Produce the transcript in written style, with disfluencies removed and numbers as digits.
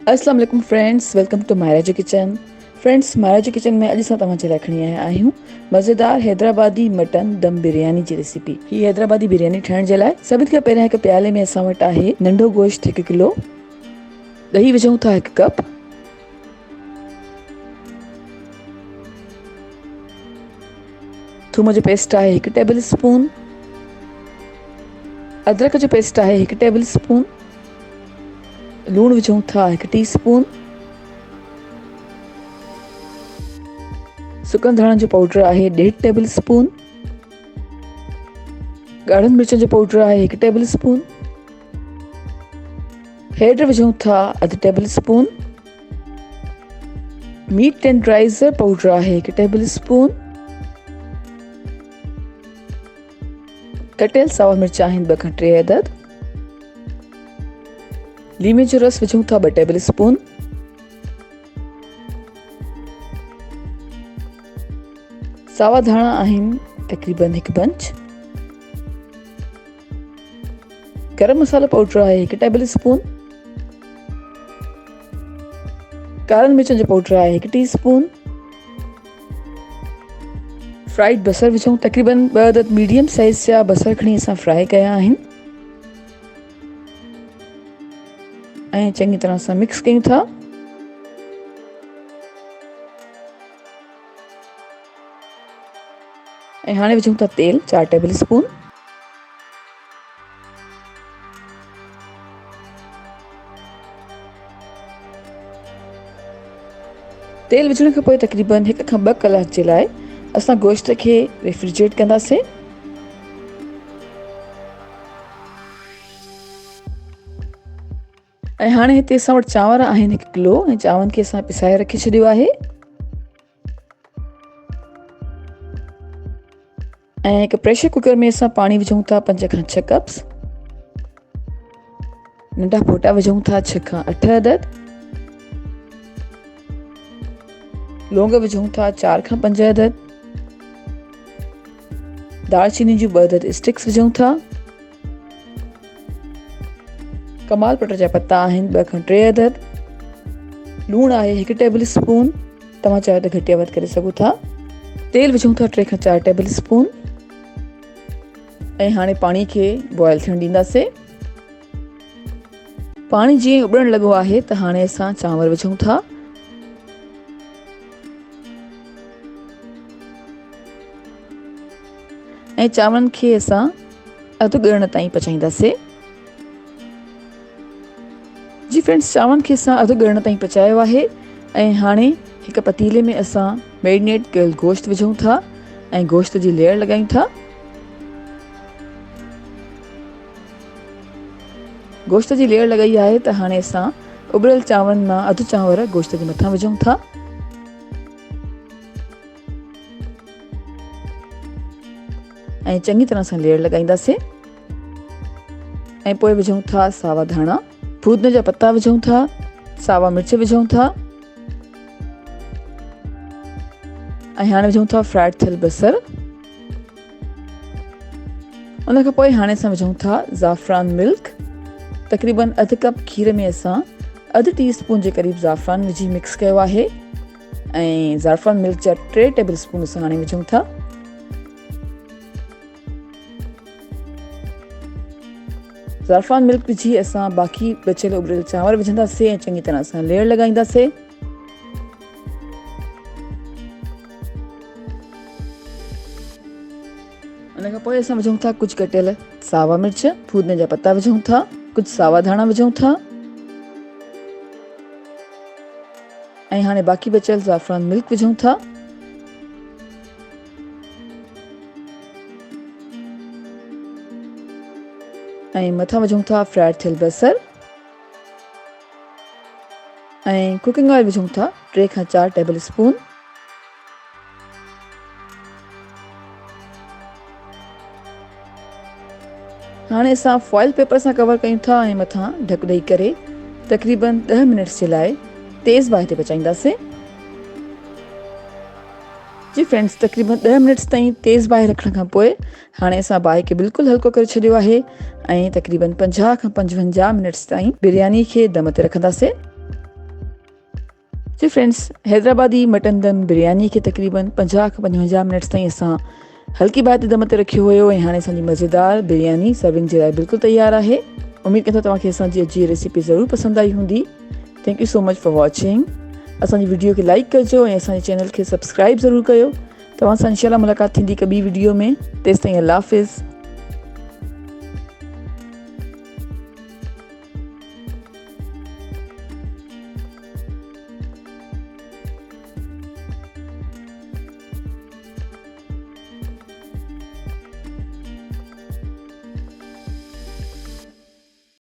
अस्सलाम वालेकुम friends, welcome to Maharaj Kitchen. Friends, Maharaj Kitchen में अॼु असां तव्हांजे लाइ खणी आया आहियूं मज़ेदार हैदराबादी मटन दम बिरयानी जी रेसिपी। ही हैदराबादी बिरयानी ठाहिण जे लाइ सभिनि खां पहिरियां हिकु प्याले में असां वटि आहे नंढो गोश्त 1 किलो, ॾही विझूं था 1 कप, थूम जो पेस्ट आहे 1 टेबल स्पून, अदरक जो पेस्ट आहे 1 टेबल स्पून, लूणु विझूं था 1 टीस्पून, सुकनि धाणनि जो पाउडर आहे 1.5 टेबल स्पून, ॻाढ़नि मिर्चनि जो पाउडर आहे 1 टेबल स्पून, हेड विझूं था 1/2 table spoon, meat tenderiser powder आहे 1 टेबल स्पून, कटियल सावा मिर्च आहिनि 2 खां 3 अदद, लीमे जो रस विझूं था 2 टेबल स्पून, सावा धाणा आहिनि तक़रीबन 1 बंच, गरम मसाला पाउडर आहे 1 टेबल स्पून, कारनि मिर्चनि जो पाउडर आहे 1 टीस्पून, फ्राइड बसर विझूं, तक़रीबन 2 अदद मीडियम साइज़ जा बसर खणी असां फ्राई कया आहिनि ऐं चङी तरह सां मिक्स कयूं था। ऐं हाणे विझूं था तेल 4 टेबल स्पून, तेल विझण खां पोइ तक़रीबन 1 खां 2 कलाक जे लाइ असां गोश्त खे रेफ्रिजरेट कंदासीं। ऐं हाणे हिते असां वटि चांवर आहिनि 1 किलो ऐं चांवरनि खे असां पिसाए रखी छॾियो आहे ऐं हिकु प्रेशर कुकर में असां पाणी विझूं था 5 खां 6 कप्स, नंढा फोटा विझूं था 6 खां 8 अदद, लौंग विझूं था 4 खां 5 अदद, दालचीनी जूं 2 अदद स्टिक्स विझूं था, कमाल पटर जा पत्ता आहिनि 2 खां 3 अदद, लूणु आहे 1 टेबल स्पून, तव्हां चाहियो त घटि या वधि करे सघो था, तेल विझूं था 3 खां 4 टेबल स्पून ऐं हाणे पाणी खे बॉयल थियण ॾींदासीं। पाणी जीअं उबलण लॻो आहे त हाणे असां चांवर विझूं था ऐं चांवरनि खे असां अधु ॻरण ताईं पचाईंदासीं। जी फ्रेंड्स, चांवरनि खे असां अधु ॻरण ताईं पचायो आहे ऐं हाणे हिकु पतीले में असां मैरिनेट कयल गोश्त विझूं था ऐं गोश्त जी लेयर लॻायूं था। गोश्त जी लेयर लॻाई आहे त हाणे असां उबलियल चांवरनि मां अधु चांवर गोश्त जे मथां विझूं था ऐं चङी तरह सां लेयर लॻाईंदासीं ऐं पोइ विझूं था सावा धाणा, फूदने जा पत्ता विझूं था, सावा मिर्च विझूं था ऐं हाणे विझूं था फ्राइड थियल बसर। उन खां पोइ हाणे असां विझूं था ज़ाफ़रान मिल्क, तक़रीबन अधु कप खीर में असां अधु टीस्पून जे क़रीब ज़ाफ़रान विझी मिक्स कयो आहे ऐं ज़ाफ़रान मिल्क जा 3 टेबल स्पून असां हाणे विझूं था। ज़ाफ़रान मिल्क विझी असां बाक़ी बचियल उबलियल चांवर विझंदासीं ऐं चङी तरह सां लेयर लॻाईंदासीं। उन खां पोइ असां विझूं था कुझु कटियल सावा मिर्च, फूदने जा पत्ता विझूं था, कुझु सावा धाणा विझूं था ऐं हाणे बाक़ी बचियल ज़ाफ़रान मिल्क विझूं था ऐं मथां विझूं था फ्राइड थियल बसर ऐं कुकिंग ऑयल विझूं था 3 खां 4 टेबल स्पून। हाणे असां फॉइल पेपर सां कवर कयूं था ऐं मथां ढक ॾेई करे तक़रीबन 10 मिनट्स जे लाइ तेज़ बाहि ते पचाईंदासीं। जी फ्रेंड्स, तक़रीबन 10 मिनट्स ताईं तेज़ बाहि रखण खां पोइ हाणे असां बाहि खे बिल्कुलु हल्को करे छॾियो आहे ऐं तक़रीबन 50 खां 55 मिनट्स ताईं बिरयानी खे दम ते रखंदासीं। जी फ्रेंड्स, हैदराबादी मटन दम बिरयानी खे तक़रीबन 50 खां 55 मिनट्स ताईं असां हल्की बाहि ते दम ते रखियो हुयो ऐं हाणे असांजी मज़ेदार बिरयानी सर्विंग जे लाइ बिल्कुलु तयारु आहे। उमेदु कयां थो तव्हांखे असांजी अॼु जी रेसिपी ज़रूरु पसंदि आई हूंदी। Thank you so much for watching. असांजी वीडियो खे लाइक कजो ऐं असांजे चैनल खे सब्सक्राइब ज़रूरु कयो। तव्हां सां इंशाल्लाह मुलाक़ात थींदी हिकु ॿी वीडियो में। तेसिताईं अल्लाह हाफ़िज़।